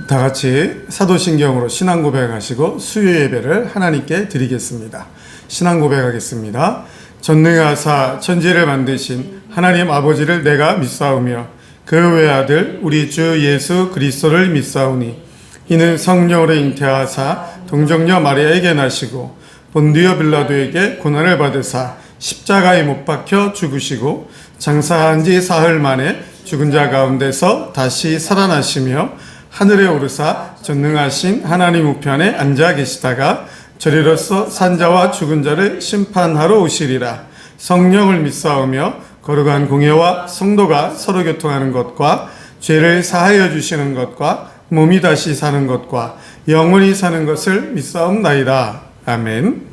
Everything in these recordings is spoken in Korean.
다 같이 사도신경으로 신앙 고백하시고 수요 예배를 하나님께 드리겠습니다. 신앙 고백하겠습니다. 전능하사 천지를 만드신 하나님 아버지를 내가 믿사오며 그 외아들 우리 주 예수 그리스도를 믿사오니 이는 성령으로 잉태하사 동정녀 마리아에게 나시고 본디오 빌라도에게 고난을 받으사 십자가에 못 박혀 죽으시고 장사한 지 사흘 만에 죽은 자 가운데서 다시 살아나시며 하늘에 오르사 전능하신 하나님 우편에 앉아 계시다가 저리로서 산자와 죽은 자를 심판하러 오시리라. 성령을 믿사오며 거룩한 공예와 성도가 서로 교통하는 것과 죄를 사하여 주시는 것과 몸이 다시 사는 것과 영원히 사는 것을 믿사옵나이다. 아멘.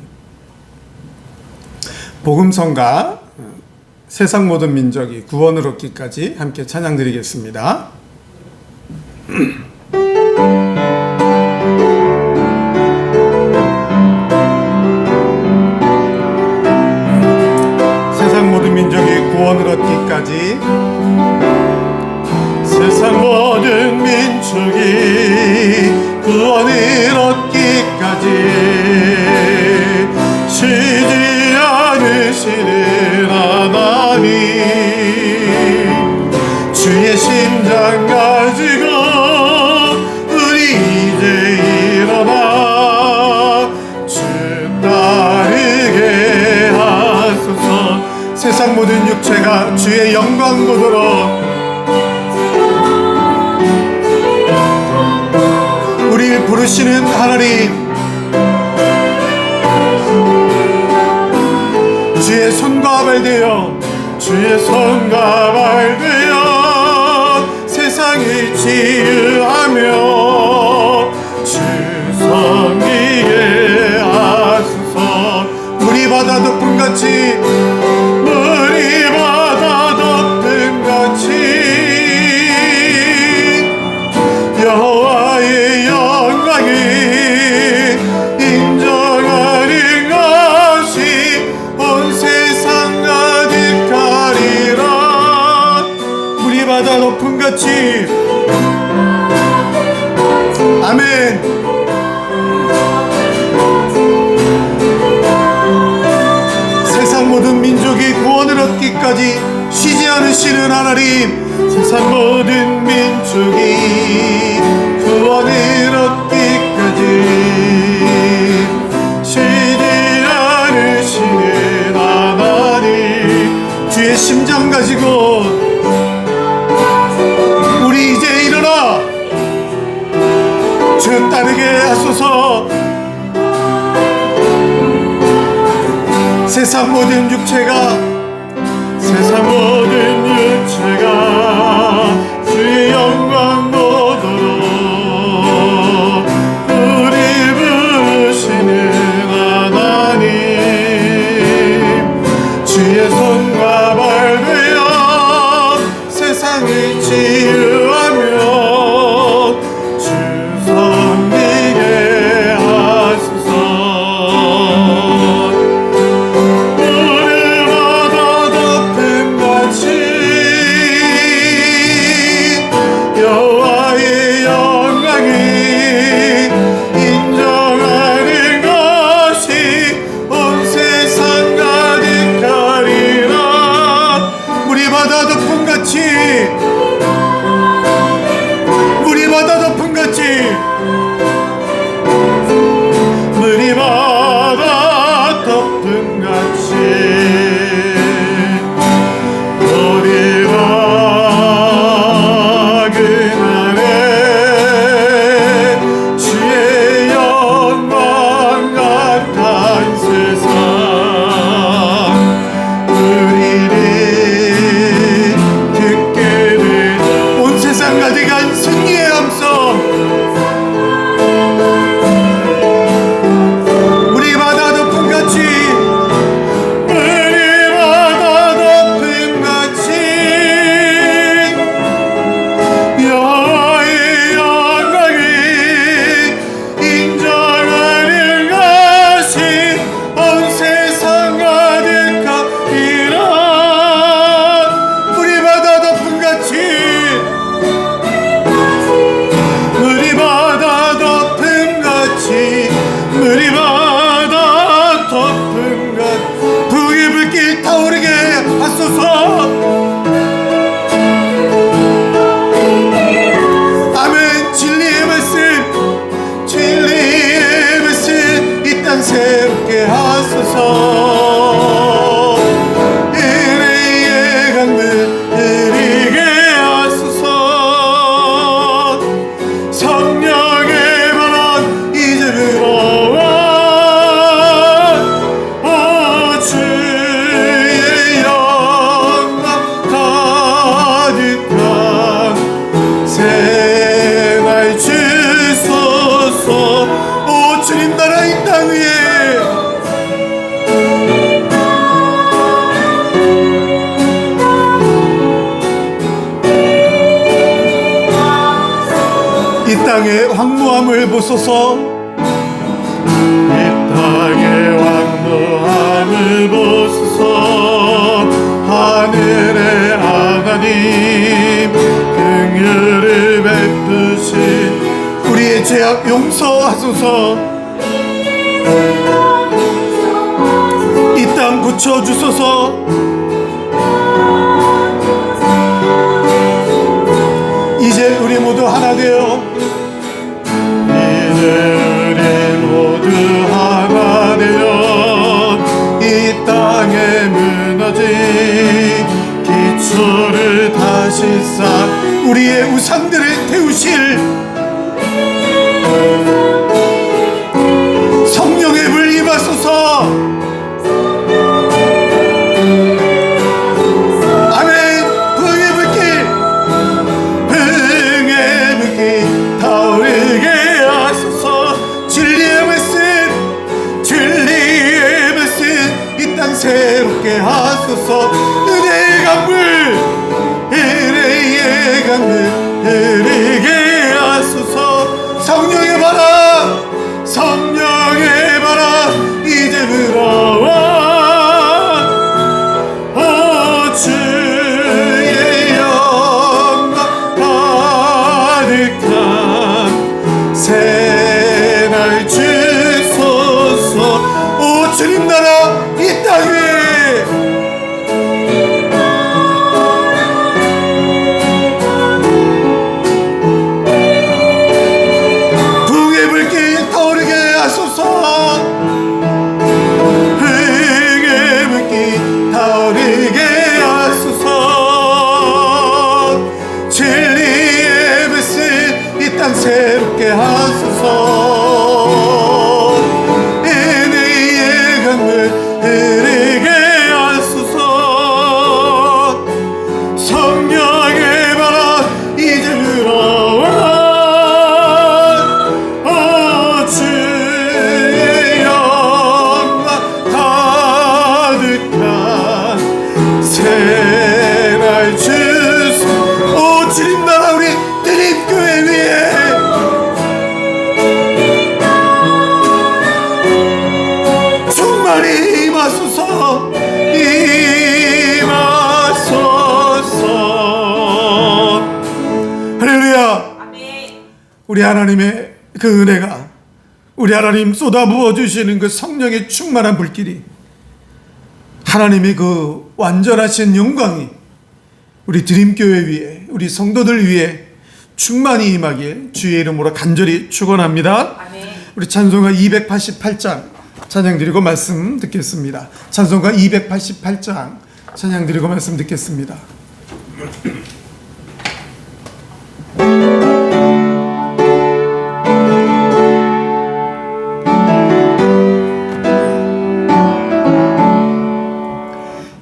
복음성가 세상 모든 민족이 구원을 얻기까지 함께 찬양드리겠습니다. 세상 모든 민족이 구원을 얻기까지 세상 모든 민족이 구원을 얻기까지 쉬지 않으시는 하나님 주의 심장 가지고 우리 이제 일어나 주 따르게 하소서. 세상 모든 육체가 주의 영광 보도록 우리를 부르시는 하나님 주의 손과 발 되어 주의 손과 발 되어 세상을 치유하며 주 섬기게 하소서. 물이 바다 덮음같이 물이 바다 덮음같이 여호와의 영광을 인정하는 것이 온 세상 가득하리라. 물이 바다 덮음같이 아멘. 세상 모든 민족이 구원을 얻기까지 쉬지 않으시는 하나님 세상 모든 민족이 구원을 얻기까지 쉬지 않으시는 하나님 주의 심장 가지고 우리 이제 일어나 주 따르게 하소서. 세상 모든 육체가 주의 영광 보도록 우리 부르시는 하나님 주의 손과 발 되어 세상을 치유하며 주 섬기게 하소서. 여호와의 영광을 인정하는 것이 온 세상 가득하리라. 물이 바다 덮음같이 물이 바다 덮음같이 물이 바다 덮음같이 듣게 하소서. 아멘. 진리의 말씀, 진리의 말씀 이 땅 새롭게 하소서. 은혜의 강물 흐르게 하소서. 성령의 바람 이제 불어와. 오 주의 영광 가득한 생활 주소서. 오 주님 나라 이 땅 위에 이 땅의 황무함을 보소서. 이 땅의 황무함을 보소서. 하늘의 하나님 긍휼을 베푸신 우리의 죄악 용서하소서. 이 땅 고쳐주소서. 이제 우리 모두 하나 되어, 이제 우리 모두 하나 되어 이 땅에 무너진 기초를 다시 쌓아 우리의 우상들을 태우실 성령의 불 임하소서. 새롭게 하소서. 은혜의 강물, 은혜의 강물 흐르게 하소서. 성령의 바람, 성령의 바람 이제 불어와. 오 주의 영광 가득한 새날 주소서. 오 주님 나라 이 땅에 붕의 불길 타오르게 하소서. 붕의 불길 타오르게 하소서. 진리의 말씀 이 땅 새롭게 하소서. 은혜의 강물 흐르게 하소서. 성령의 바람 이제 불어와. 오 주의 영광 가득한 새날 주소. 오 주님 나라 우리 드림교회 위에 충만히 임하소서. 임하소서. 할렐루야. 우리 하나님의 그 은혜가, 우리 하나님 쏟아부어 주시는 그 성령의 충만한 불길이, 하나님의 그 완전하신 영광이 우리 드림교회 위에, 우리 성도들 위에 충만히 임하기에 주의 이름으로 간절히 축원합니다. 우리 찬송가 288장 찬양 드리고 말씀 듣겠습니다. 찬송가 288장 찬양 드리고 말씀 듣겠습니다.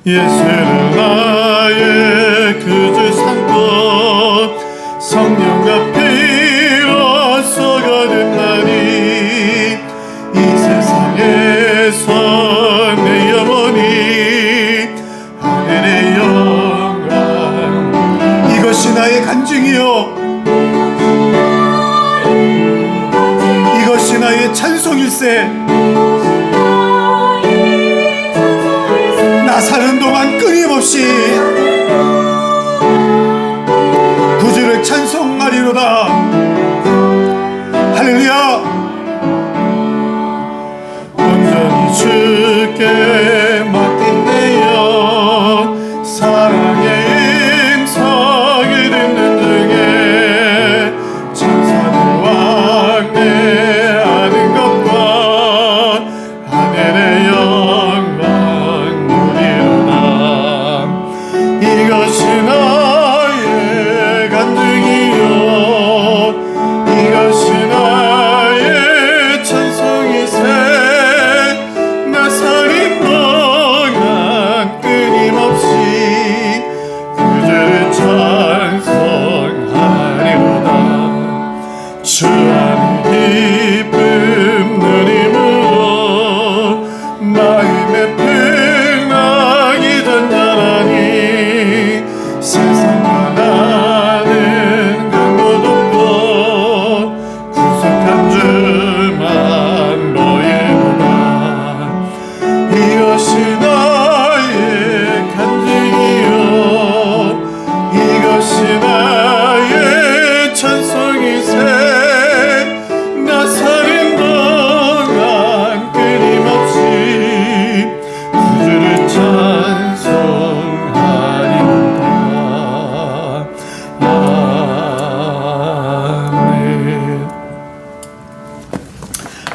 예수를 나의 구주 삼고 성령과 피로써 거듭나니 이 세상에서 내 영혼이 하늘의 영광. 이것이 나의 간증이요, 이것이 나의 찬송일세. 나 사는 동안 끊임없이 구주를 찬송하리로다. 할렐루야. 온전히 주께 맡긴 내 영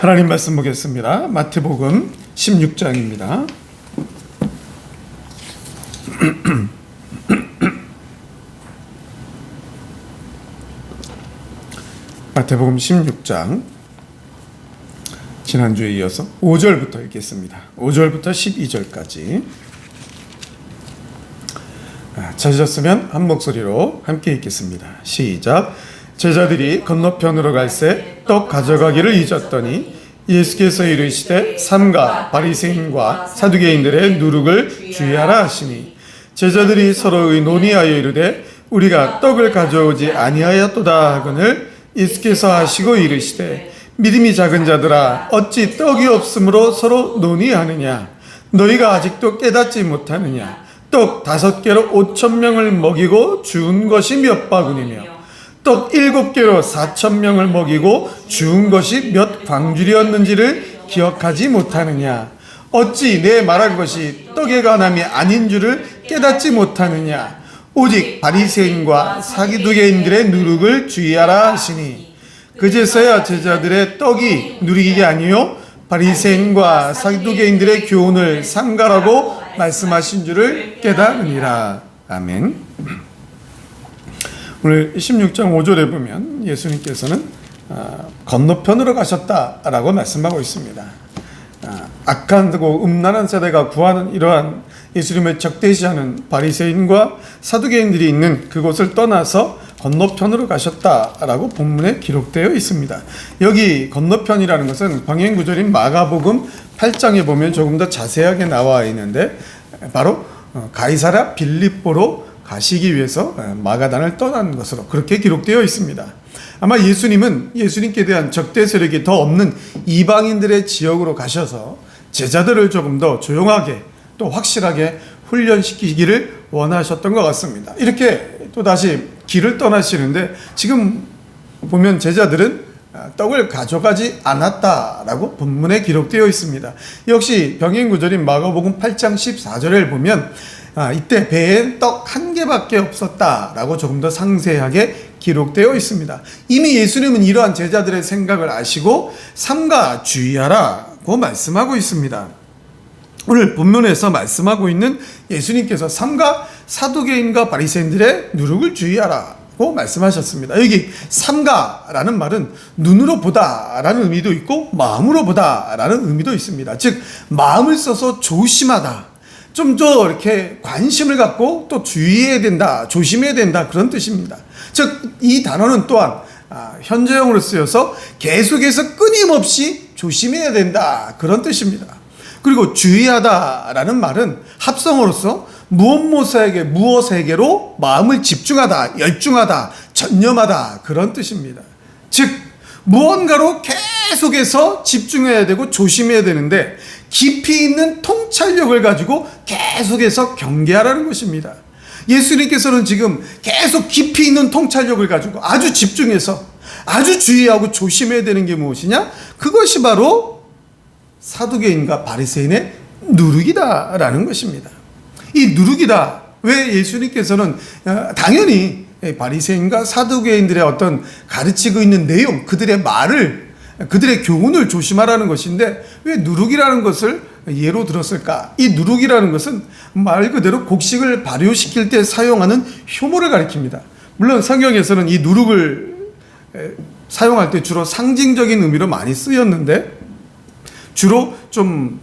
하나님 말씀 보겠습니다. 마태복음 16장입니다. 마태복음 16장 지난주에 이어서 5절부터 읽겠습니다. 5절부터 12절까지 찾으셨으면 한 목소리로 함께 읽겠습니다. 시작. 제자들이 건너편으로 갈새 떡 가져가기를 잊었더니 예수께서 이르시되 삼가 바리새인과 사두개인들의 누룩을 주의하라 하시니 제자들이 서로의 논의하여 이르되 우리가 떡을 가져오지 아니하였도다 하거늘 예수께서 하시고 이르시되 믿음이 작은 자들아 어찌 떡이 없으므로 서로 논의하느냐 너희가 아직도 깨닫지 못하느냐 떡 5개로 5,000명을 먹이고 주운 것이 몇 바구니며 떡 7개로 4,000명을 먹이고 주운 것이 몇 광줄이었는지를 기억하지 못하느냐 어찌 내 말한 것이 떡에 관함이 아닌 줄을 깨닫지 못하느냐 오직 바리새인과 사기두개인들의 누룩을 주의하라 하시니 그제서야 제자들의 떡이 누룩이 아니요 바리새인과 사기두개인들의 교훈을 삼가라고 말씀하신 줄을 깨달으니라. 아멘. 오늘 16장 5절에 보면 예수님께서는 건너편으로 가셨다라고 말씀하고 있습니다. 악하고 음란한 세대가 구하는 이러한 예수님을 적대시하는 바리새인과 사두개인들이 있는 그곳을 떠나서 건너편으로 가셨다라고 본문에 기록되어 있습니다. 여기 건너편이라는 것은 방향 구절인 마가복음 8장에 보면 조금 더 자세하게 나와 있는데 바로 가이사랴 빌립보로 가시기 위해서 마가단을 떠난 것으로 그렇게 기록되어 있습니다. 아마 예수님은 예수님께 대한 적대 세력이 더 없는 이방인들의 지역으로 가셔서 제자들을 조금 더 조용하게 또 확실하게 훈련시키기를 원하셨던 것 같습니다. 이렇게 또다시 길을 떠나시는데 지금 보면 제자들은 떡을 가져가지 않았다라고 본문에 기록되어 있습니다. 역시 병행구절인 마가복음 8장 14절을 보면 이때 배엔 떡 1개밖에 없었다라고 조금 더 상세하게 기록되어 있습니다. 이미 예수님은 이러한 제자들의 생각을 아시고 삼가 주의하라고 말씀하고 있습니다. 오늘 본문에서 말씀하고 있는 예수님께서 삼가 사두개인과 바리새인들의 누룩을 주의하라고 말씀하셨습니다. 여기 삼가라는 말은 눈으로 보다라는 의미도 있고 마음으로 보다라는 의미도 있습니다. 즉 마음을 써서 조심하다, 좀 더 이렇게 관심을 갖고 또 주의해야 된다, 조심해야 된다 그런 뜻입니다. 즉 이 단어는 또한 현재형으로 쓰여서 계속해서 끊임없이 조심해야 된다 그런 뜻입니다. 그리고 주의하다라는 말은 합성어로서 무엇에게로 마음을 집중하다, 열중하다, 전념하다 그런 뜻입니다. 즉 무언가로 계속해서 집중해야 되고 조심해야 되는데 깊이 있는 통찰력을 가지고 계속해서 경계하라는 것입니다. 예수님께서는 지금 계속 깊이 있는 통찰력을 가지고 아주 집중해서 아주 주의하고 조심해야 되는 게 무엇이냐? 그것이 바로 사두개인과 바리새인의 누룩이다라는 것입니다. 이 누룩이다. 왜 예수님께서는 당연히 바리새인과 사두개인들의 어떤 가르치고 있는 내용, 그들의 말을, 그들의 교훈을 조심하라는 것인데 왜 누룩이라는 것을 예로 들었을까? 이 누룩이라는 것은 말 그대로 곡식을 발효시킬 때 사용하는 효모를 가리킵니다. 물론 성경에서는 이 누룩을 사용할 때 주로 상징적인 의미로 많이 쓰였는데 주로 좀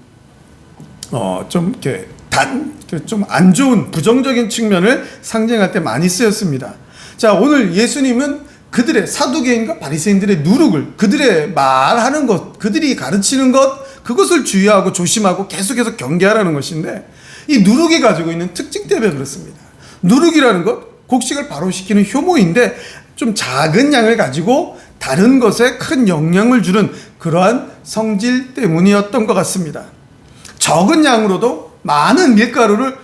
안 좋은 부정적인 측면을 상징할 때 많이 쓰였습니다. 자, 오늘 예수님은 그들의 사두개인과 바리새인들의 누룩을, 그들의 말하는 것, 그들이 가르치는 것, 그것을 주의하고 조심하고 계속해서 경계하라는 것인데 이 누룩이 가지고 있는 특징 때문에 그렇습니다. 누룩이라는 것, 곡식을 발효시키는 효모인데 좀 작은 양을 가지고 다른 것에 큰 영향을 주는 그러한 성질 때문이었던 것 같습니다. 적은 양으로도 많은 밀가루를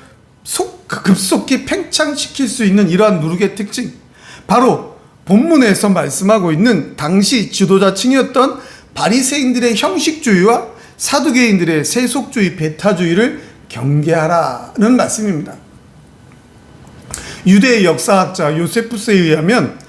급속히 팽창시킬 수 있는 이러한 누룩의 특징, 바로 본문에서 말씀하고 있는 당시 지도자층이었던 바리새인들의 형식주의와 사두개인들의 세속주의, 배타주의를 경계하라는 말씀입니다. 유대 역사학자 요세푸스에 의하면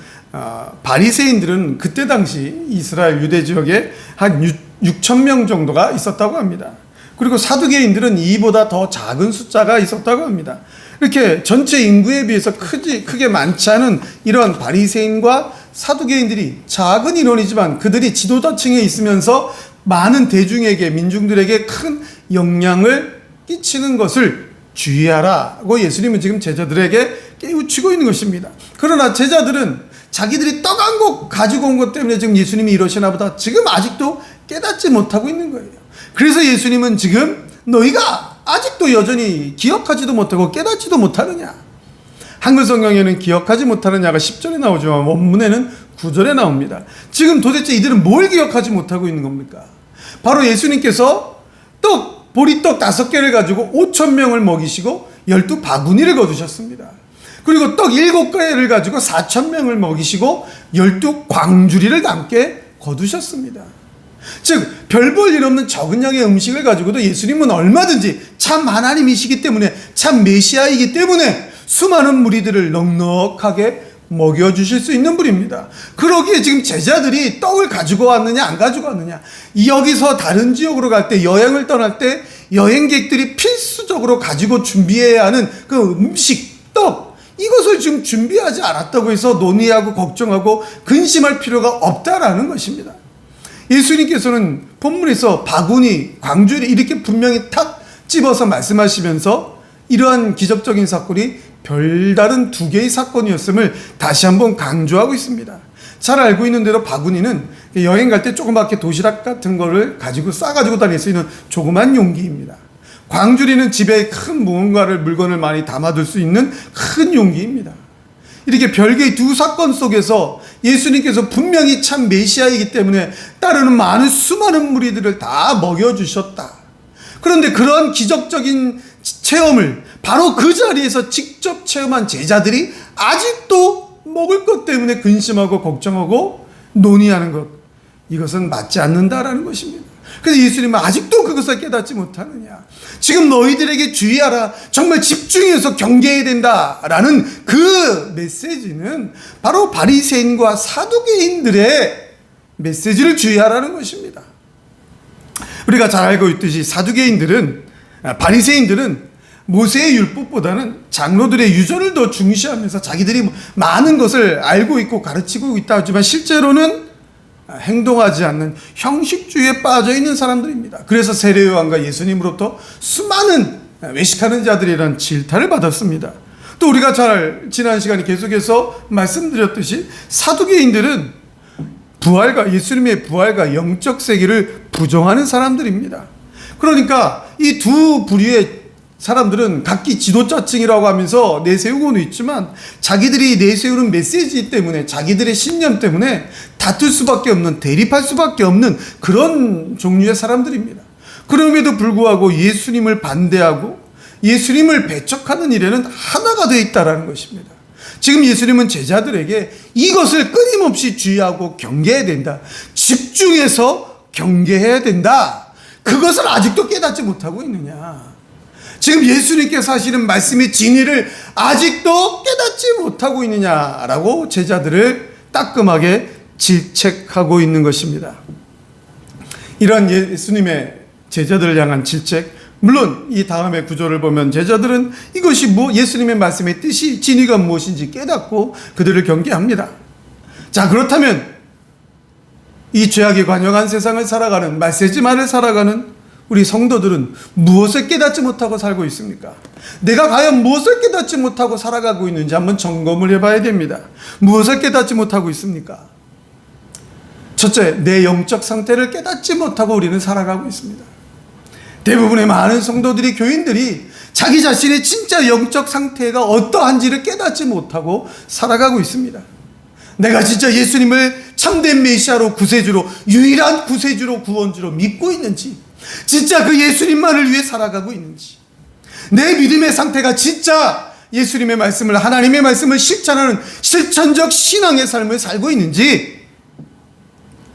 바리새인들은 그때 당시 이스라엘 유대 지역에 한 6천 명 정도가 있었다고 합니다. 그리고 사두개인들은 이보다 더 작은 숫자가 있었다고 합니다. 이렇게 전체 인구에 비해서 크게 많지 않은 이런 바리새인과 사두개인들이 작은 인원이지만 그들이 지도자층에 있으면서 많은 대중에게, 민중들에게 큰 영향을 끼치는 것을 주의하라고 예수님은 지금 제자들에게 깨우치고 있는 것입니다. 그러나 제자들은 자기들이 떡 한 곡 가지고 온 것 때문에 지금 예수님이 이러시나 보다 지금 아직도 깨닫지 못하고 있는 거예요. 그래서 예수님은 지금 너희가 아직도 여전히 기억하지도 못하고 깨닫지도 못하느냐. 한글 성경에는 기억하지 못하느냐가 10절에 나오지만 원문에는 9절에 나옵니다. 지금 도대체 이들은 뭘 기억하지 못하고 있는 겁니까? 바로 예수님께서 보리떡 5개를 가지고 5,000명을 먹이시고 12바구니를 거두셨습니다. 그리고 떡 7개를 가지고 4,000명을 먹이시고 12광주리를 함께 거두셨습니다. 즉 별 볼 일 없는 적은 양의 음식을 가지고도 예수님은 얼마든지 참 하나님이시기 때문에, 참 메시아이기 때문에 수많은 무리들을 넉넉하게 먹여주실 수 있는 분입니다. 그러기에 지금 제자들이 떡을 가지고 왔느냐 안 가지고 왔느냐, 여기서 다른 지역으로 갈 때, 여행을 떠날 때 여행객들이 필수적으로 가지고 준비해야 하는 그 음식, 떡, 이것을 지금 준비하지 않았다고 해서 논의하고 걱정하고 근심할 필요가 없다라는 것입니다. 예수님께서는 본문에서 바구니, 광주리 이렇게 분명히 탁 집어서 말씀하시면서 이러한 기적적인 사건이 별다른 2개의 사건이었음을 다시 한번 강조하고 있습니다. 잘 알고 있는 대로 바구니는 여행 갈 때 조그맣게 도시락 같은 거를 가지고 싸가지고 다닐 수 있는 조그만 용기입니다. 광주리는 집에 큰 물건을 많이 담아둘 수 있는 큰 용기입니다. 이렇게 별개의 2 사건 속에서 예수님께서 분명히 참 메시아이기 때문에 따르는 수많은 무리들을 다 먹여주셨다. 그런데 그러한 기적적인 체험을 바로 그 자리에서 직접 체험한 제자들이 아직도 먹을 것 때문에 근심하고 걱정하고 논의하는 것, 이것은 맞지 않는다라는 것입니다. 그래서 예수님은 아직도 그것을 깨닫지 못하느냐, 지금 너희들에게 주의하라, 정말 집중해서 경계해야 된다라는 그 메시지는 바로 바리새인과 사두개인들의 메시지를 주의하라는 것입니다. 우리가 잘 알고 있듯이 바리새인들은 모세의 율법보다는 장로들의 유전을 더 중시하면서 자기들이 많은 것을 알고 있고 가르치고 있다 하지만 실제로는 행동하지 않는 형식주의에 빠져 있는 사람들입니다. 그래서 세례요한과 예수님으로부터 수많은 외식하는 자들이라는 질타를 받았습니다. 또 우리가 지난 시간에 계속해서 말씀드렸듯이 사두개인들은 예수님의 부활과 영적 세계를 부정하는 사람들입니다. 그러니까 이 2 부류의 사람들은 각기 지도자층이라고 하면서 내세우고는 있지만 자기들이 내세우는 메시지 때문에, 자기들의 신념 때문에 다툴 수밖에 없는, 대립할 수밖에 없는 그런 종류의 사람들입니다. 그럼에도 불구하고 예수님을 반대하고 예수님을 배척하는 일에는 하나가 되어 있다는 것입니다. 지금 예수님은 제자들에게 이것을 끊임없이 주의하고 경계해야 된다, 집중해서 경계해야 된다, 그것을 아직도 깨닫지 못하고 있느냐, 지금 예수님께서 하시는 말씀의 진리를 아직도 깨닫지 못하고 있느냐라고 제자들을 따끔하게 질책하고 있는 것입니다. 이런 예수님의 제자들을 향한 질책, 물론 이 다음의 구절을 보면 제자들은 이것이 예수님의 말씀의 뜻이, 진리가 무엇인지 깨닫고 그들을 경계합니다. 자, 그렇다면 이 죄악에 관영한 세상을 살아가는, 말세지만을 살아가는 우리 성도들은 무엇을 깨닫지 못하고 살고 있습니까? 내가 과연 무엇을 깨닫지 못하고 살아가고 있는지 한번 점검을 해봐야 됩니다. 무엇을 깨닫지 못하고 있습니까? 첫째, 내 영적 상태를 깨닫지 못하고 우리는 살아가고 있습니다. 대부분의 많은 성도들이, 교인들이 자기 자신의 진짜 영적 상태가 어떠한지를 깨닫지 못하고 살아가고 있습니다. 내가 진짜 예수님을 참된 메시아로, 구세주로, 유일한 구세주로, 구원주로 믿고 있는지, 진짜 그 예수님만을 위해 살아가고 있는지, 내 믿음의 상태가 진짜 예수님의 말씀을, 하나님의 말씀을 실천하는 실천적 신앙의 삶을 살고 있는지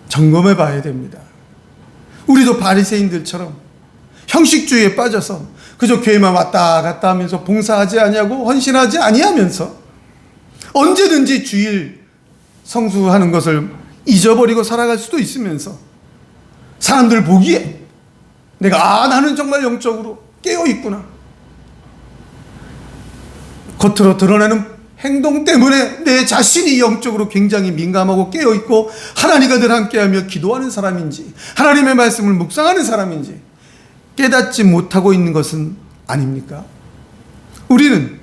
점검해 봐야 됩니다. 우리도 바리새인들처럼 형식주의에 빠져서 그저 교회만 왔다 갔다 하면서 봉사하지 아니하고 헌신하지 아니하면서 언제든지 주일 성수하는 것을 잊어버리고 살아갈 수도 있으면서 사람들 보기에 내가 나는 정말 영적으로 깨어있구나. 겉으로 드러내는 행동 때문에 내 자신이 영적으로 굉장히 민감하고 깨어있고 하나님과 늘 함께하며 기도하는 사람인지 하나님의 말씀을 묵상하는 사람인지 깨닫지 못하고 있는 것은 아닙니까? 우리는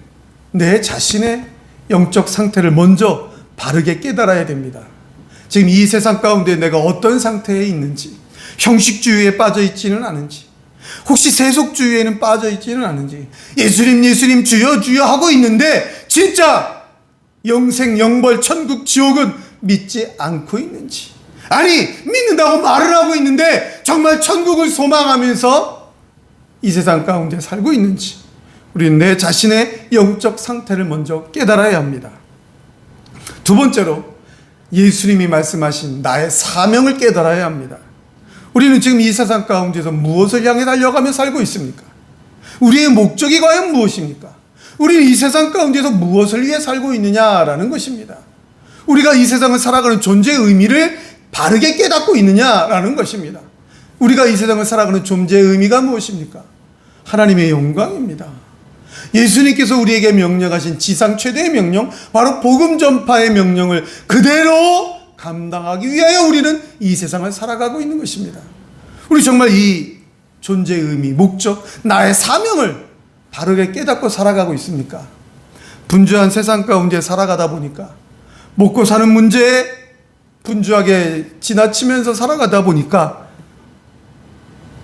내 자신의 영적 상태를 먼저 바르게 깨달아야 됩니다. 지금 이 세상 가운데 내가 어떤 상태에 있는지, 형식주의에 빠져 있지는 않은지, 혹시 세속주의에는 빠져 있지는 않은지, 예수님 예수님 주여 주여 하고 있는데 진짜 영생 영벌 천국 지옥은 믿지 않고 있는지, 아니 믿는다고 말을 하고 있는데 정말 천국을 소망하면서 이 세상 가운데 살고 있는지, 우리는 내 자신의 영적 상태를 먼저 깨달아야 합니다. 두 번째로 예수님이 말씀하신 나의 사명을 깨달아야 합니다. 우리는 지금 이 세상 가운데서 무엇을 향해 달려가며 살고 있습니까? 우리의 목적이 과연 무엇입니까? 우리는 이 세상 가운데서 무엇을 위해 살고 있느냐라는 것입니다. 우리가 이 세상을 살아가는 존재의 의미를 바르게 깨닫고 있느냐라는 것입니다. 우리가 이 세상을 살아가는 존재의 의미가 무엇입니까? 하나님의 영광입니다. 예수님께서 우리에게 명령하신 지상 최대의 명령, 바로 복음 전파의 명령을 그대로 감당하기 위하여 우리는 이 세상을 살아가고 있는 것입니다. 우리 정말 이 존재의 의미, 목적, 나의 사명을 바르게 깨닫고 살아가고 있습니까? 분주한 세상 가운데 살아가다 보니까, 먹고 사는 문제에 분주하게 지나치면서 살아가다 보니까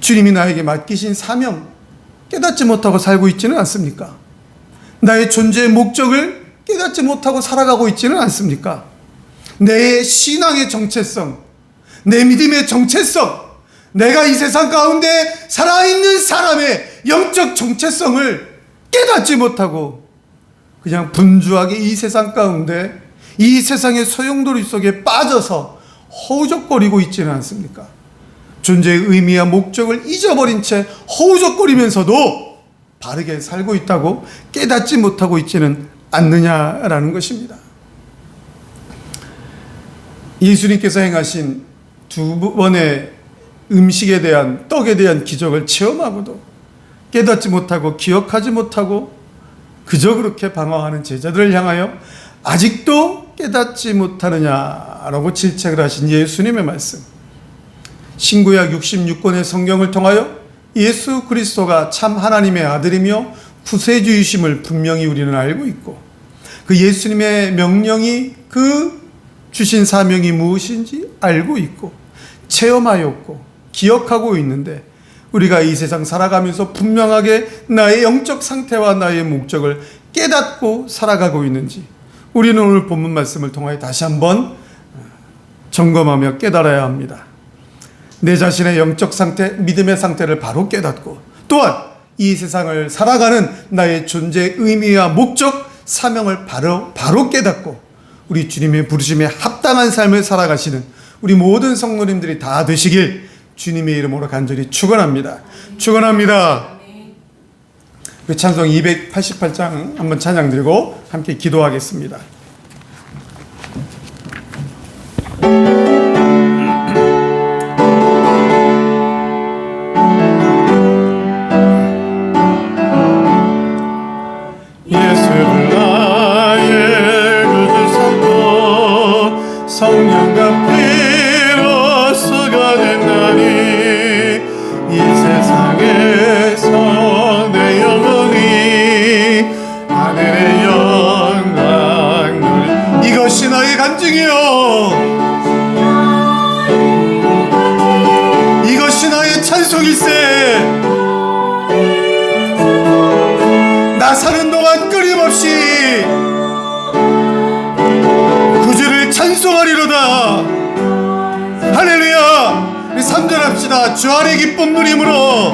주님이 나에게 맡기신 사명 깨닫지 못하고 살고 있지는 않습니까? 나의 존재의 목적을 깨닫지 못하고 살아가고 있지는 않습니까? 내 신앙의 정체성, 내 믿음의 정체성, 내가 이 세상 가운데 살아있는 사람의 영적 정체성을 깨닫지 못하고 그냥 분주하게 이 세상 가운데 이 세상의 소용돌이 속에 빠져서 허우적거리고 있지는 않습니까? 존재의 의미와 목적을 잊어버린 채 허우적거리면서도 바르게 살고 있다고 깨닫지 못하고 있지는 않느냐라는 것입니다. 예수님께서 행하신 두 번의 음식에 대한, 떡에 대한 기적을 체험하고도 깨닫지 못하고 기억하지 못하고 그저 그렇게 방황하는 제자들을 향하여 아직도 깨닫지 못하느냐라고 질책을 하신 예수님의 말씀, 신구약 66권의 성경을 통하여 예수 그리스도가 참 하나님의 아들이며 구세주이심을 분명히 우리는 알고 있고, 그 예수님의 명령이, 그 주신 사명이 무엇인지 알고 있고 체험하였고 기억하고 있는데, 우리가 이 세상 살아가면서 분명하게 나의 영적 상태와 나의 목적을 깨닫고 살아가고 있는지, 우리는 오늘 본문 말씀을 통하여 다시 한번 점검하며 깨달아야 합니다. 내 자신의 영적 상태, 믿음의 상태를 바로 깨닫고, 또한 이 세상을 살아가는 나의 존재의 의미와 목적, 사명을 바로 깨닫고 우리 주님의 부르심에 합당한 삶을 살아가시는 우리 모든 성도님들이 다 되시길 주님의 이름으로 간절히 축원합니다. 축원합니다. 그 찬송 288장 한번 찬양 드리고 함께 기도하겠습니다. 예수를 나의 구주 삼고 성령과 피로 쏟아냈나니 이 세상에서 내 영혼이 하늘의 영광 누리. 이것이 나의 간증이요, 이것이 나의 찬송일세. 나 사는 동안 끊임없이 구주를 찬송하리로다. 할렐루야. 우리 3절 합시다. 주 안에 기쁨 누림으로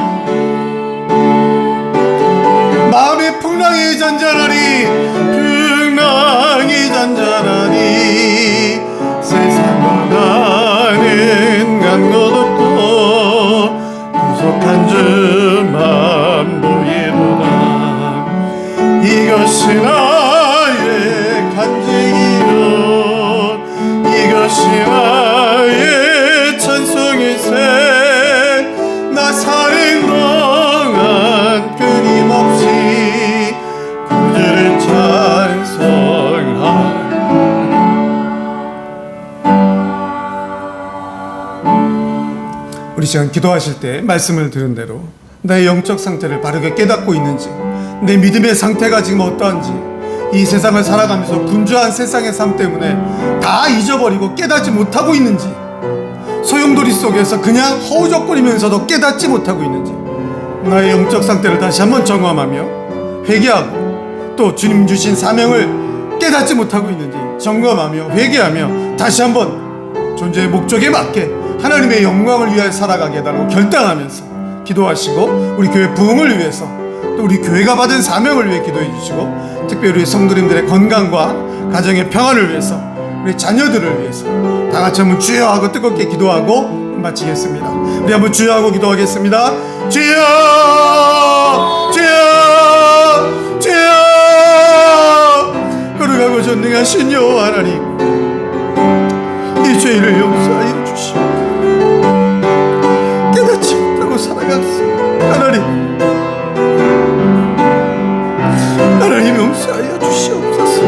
마음의 풍랑이 잔잔하니, 풍랑이 잔잔하니 세상보다는 간 것 없고 구속한 주만 보이도다. 이것이 나의 간증이요, 이것이 나의 찬송일세. 시간 기도하실 때 말씀을 들은 대로 나의 영적 상태를 바르게 깨닫고 있는지, 내 믿음의 상태가 지금 어떠한지, 이 세상을 살아가면서 분주한 세상의 삶 때문에 다 잊어버리고 깨닫지 못하고 있는지, 소용돌이 속에서 그냥 허우적거리면서도 깨닫지 못하고 있는지, 나의 영적 상태를 다시 한번 점검하며 회개하고, 또 주님 주신 사명을 깨닫지 못하고 있는지 점검하며 회개하며 다시 한번 존재의 목적에 맞게 하나님의 영광을 위하여 살아가게 해달라고 결단하면서 기도하시고, 우리 교회 부흥을 위해서, 또 우리 교회가 받은 사명을 위해 기도해 주시고, 특별히 우리 성도님들의 건강과 가정의 평안을 위해서, 우리 자녀들을 위해서 다 같이 한번 주여 하고 뜨겁게 기도하고 마치겠습니다. 우리 한번 주여 하고 기도하겠습니다. 주여, 주여, 주여. 거룩하고 전능하신 여호와 하나님, 이 죄를 용서하여 주시오. 깨닫지 못하고 살아갔습니다. 하나님 용서하여 주시옵소서.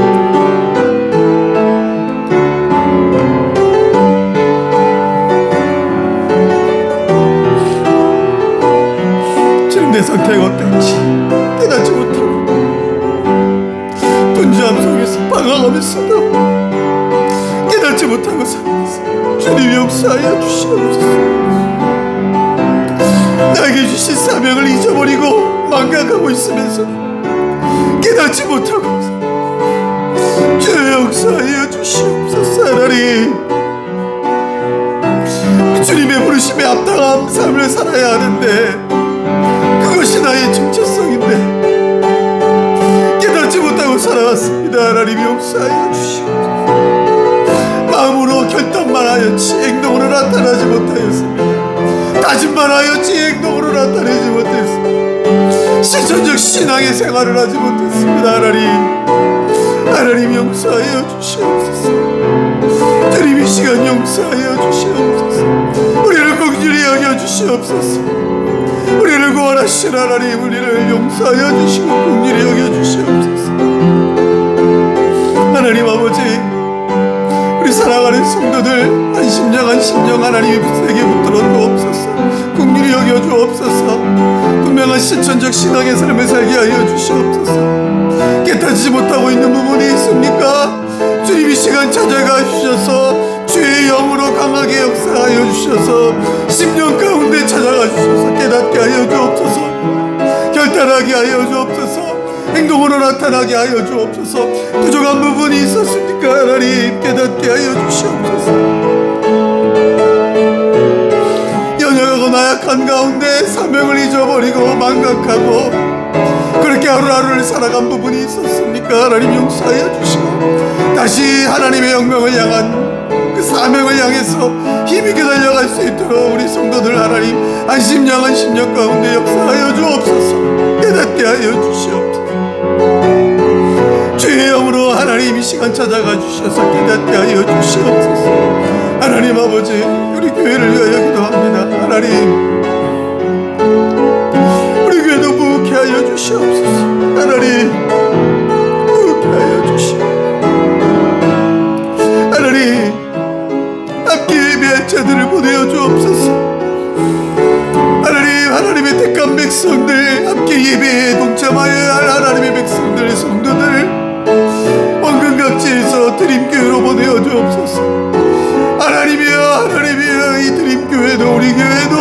지금 내 상태가 어떨지 깨닫지 못하고 분주함 속에서 방황하면서도 깨닫지 못하고 살아갔습니다. 주님 용서하여 주시옵소서. 나에게 주신 사명을 잊어버리고 망각하고 있으면서 깨닫지 못하고, 주여 용서하여 주시옵소서. 하나님, 주님의 부르심에 합당한 삶을 살아야 하는데 그것이 나의 정체성인데 깨닫지 못하고 살아왔습니다. 하나님 용서하여 주시옵소서. 마음으로 결단만 하였지 행동으로 나타나지 못하였습니다. 다짐만 하였지 행동으로 나타내지 못했습니다. 실천적 신앙의 생활을 하지 못했습니다. 하나님 용서하여 주시옵소서. 주님 이 시간 용서하여 주시옵소서. 우리를 긍휼히 여겨 주시옵소서. 우리를 구원하신 하나님, 우리를 용서하여 주시고 긍휼히 여겨 주시옵소서. 하나님 아버지, 우리 사랑하는 성도들 한심령 하나님의 빛에게 붙들어 주옵소서. 긍휼히 여겨 주옵소서. 분명한 실천적 신앙의 삶을 살게 하여 주시옵소서. 깨닫지 못하고 있는 부분이 있습니까? 주님 이 시간 찾아가 주셔서 주의 영으로 강하게 역사하여 주셔서 심령 가운데 찾아가 주셔서 깨닫게 하여 주옵소서. 결단하게 하여 주옵소서. 행동으로 나타나게 하여 주옵소서. 부족한 부분이 있었습니까? 하나님 깨닫게 하여 주시옵소서. 연약하고 나약한 가운데 사명을 잊어버리고 망각하고 그렇게 하루하루를 살아간 부분이 있었습니까? 하나님 용서하여 주시고 다시 하나님의 영광을 향한 그 사명을 향해서 힘있게 달려갈 수 있도록 우리 성도들 하나님 안심양한 심령 가운데 역사하여 주옵소서. 깨닫게 하여 주시옵소서. 주의 영으로 하나님 이 시간 찾아가 주셔서 깨닫게 하여 주시옵소서. 하나님 아버지, 우리 교회를 위하여 기도합니다. 하나님, 우리 교회도 부흥케 하여 주시옵소서. 하나님, 부흥케 하여 주시옵소서. 하나님, 함께 예배할 자들을 보내어 주옵소서. 하나님, 하나님의 택한 백성들, 함께 예배에 동참하여야 할 하나님의 백성들, 성도들 원근각지에서 드림교회로 보내어 주옵소서. 하나님이여, 이 드림교회도 우리 교회도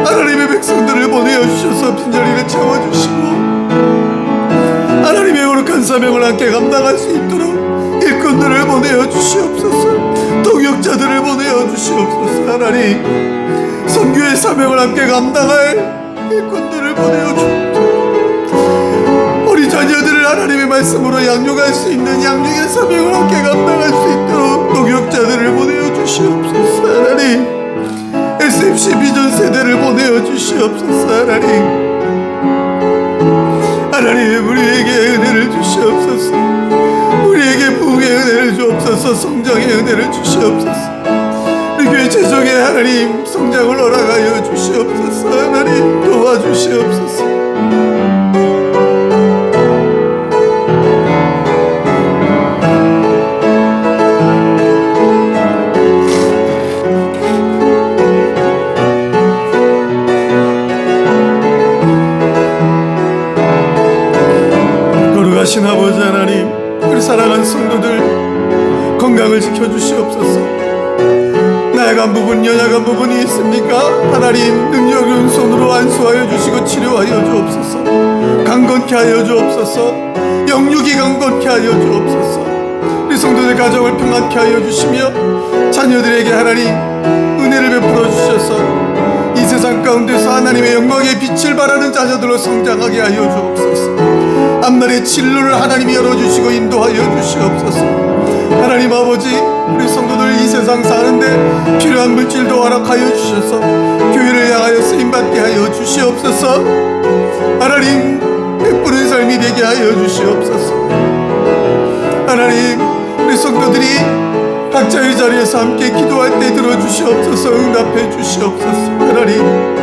하나님의 백성들을 보내어 주셔서 빈자리를 채워주시고 하나님의 거룩한 사명을 함께 감당할 수 있도록 일꾼들을 보내어 주시옵소서. 동역자들을 보내어 주시옵소서. 하나님, 선교의 사명을 함께 감당할 일꾼들을 보내어 주옵소서. 우리 자녀들을 하나님의 말씀으로 양육할 수 있는 양육의 사명을 함께 감당할 수 있도록 동역자들을 보내어 주시옵소서. 하나님, SFC 비전 세대를 보내어 주시옵소서. 하나님, 우리에게 은혜를 주시옵소서. 우리에게 부흥의 은혜를 주옵소서. 성장의 은혜를 주시옵소서. 우리 교회 재정의 하나님 성장을 허락하여 주시옵소서. 하나님, 도와주시옵소서. 성도들 건강을 지켜주시옵소서. 나약한 부분, 연약한 부분이 있습니까? 하나님 능력은 손으로 안수하여 주시고 치료하여 주옵소서. 강건케 하여 주옵소서. 영육이 강건케 하여 주옵소서. 우리 성도들 가정을 평안케 하여 주시며 자녀들에게 하나님 은혜를 베풀어 주셔서 이 세상 가운데서 하나님의 영광의 빛을 발하는 자녀들로 성장하게 하여 주옵소서. 앞날의 진로를 하나님이 열어주시고 인도하여 주시옵소서. 하나님 아버지, 우리 성도들 이 세상 사는데 필요한 물질도 허락하여 주셔서 교회를 향하여 쓰임받게 하여 주시옵소서. 하나님 베푸는 삶이 되게 하여 주시옵소서. 하나님 우리 성도들이 각자의 자리에서 함께 기도할 때 들어주시옵소서. 응답해 주시옵소서. 하나님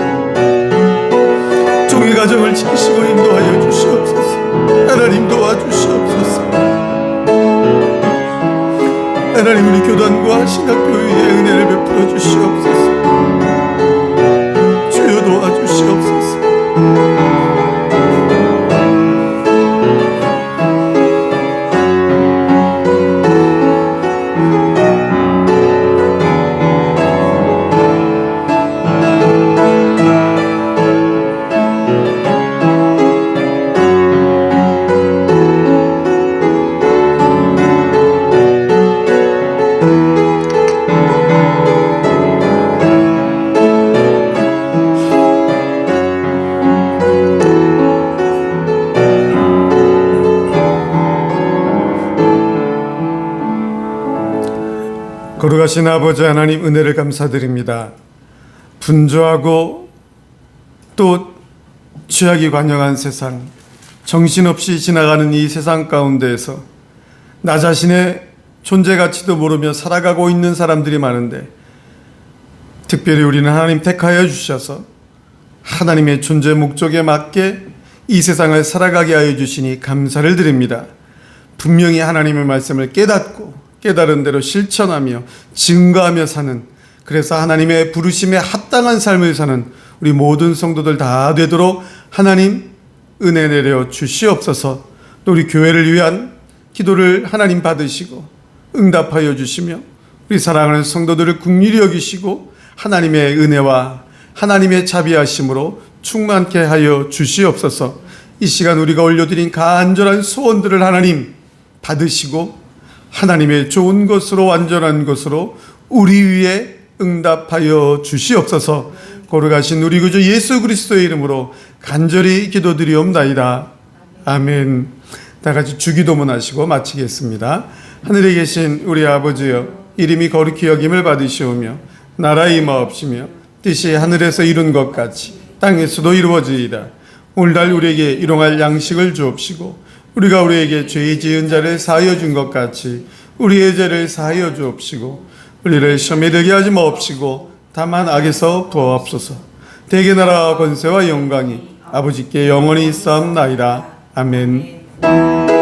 종의 가정을 지키시고 인도하여 주시옵소서. 하나님 도와주시옵소서. 하나님 우리 교단과 신학교회에 은혜를 베풀어 주시옵소서. 주여 도와주시옵소서. 거룩하신 아버지 하나님 은혜를 감사드립니다. 분주하고 또 죄악이 관영한 세상, 정신없이 지나가는 이 세상 가운데에서 나 자신의 존재 가치도 모르며 살아가고 있는 사람들이 많은데 특별히 우리는 하나님 택하여 주셔서 하나님의 존재 목적에 맞게 이 세상을 살아가게 하여 주시니 감사를 드립니다. 분명히 하나님의 말씀을 깨닫고 깨달은 대로 실천하며 증거하며 사는, 그래서 하나님의 부르심에 합당한 삶을 사는 우리 모든 성도들 다 되도록 하나님 은혜 내려 주시옵소서. 또 우리 교회를 위한 기도를 하나님 받으시고 응답하여 주시며 우리 사랑하는 성도들을 긍휼히 여기시고 하나님의 은혜와 하나님의 자비하심으로 충만케 하여 주시옵소서. 이 시간 우리가 올려드린 간절한 소원들을 하나님 받으시고 하나님의 좋은 것으로 완전한 것으로 우리 위에 응답하여 주시옵소서. 거룩하신 우리 구주 예수 그리스도의 이름으로 간절히 기도드리옵나이다. 아멘. 다 같이 주기도문 하시고 마치겠습니다. 하늘에 계신 우리 아버지여, 이름이 거룩히 여김을 받으시오며 나라의 임하옵시며 뜻이 하늘에서 이룬 것 같이 땅에서도 이루어지이다. 오늘날 우리에게 일용할 양식을 주옵시고 우리가 우리에게 죄 지은 자를 사하여 준 것 같이 우리의 죄를 사하여 주옵시고 우리를 시험에 들게 하지 마옵시고 다만 악에서 구하옵소서. 대개 나라와 권세와 영광이 아버지께 영원히 있사옵나이다. 아멘.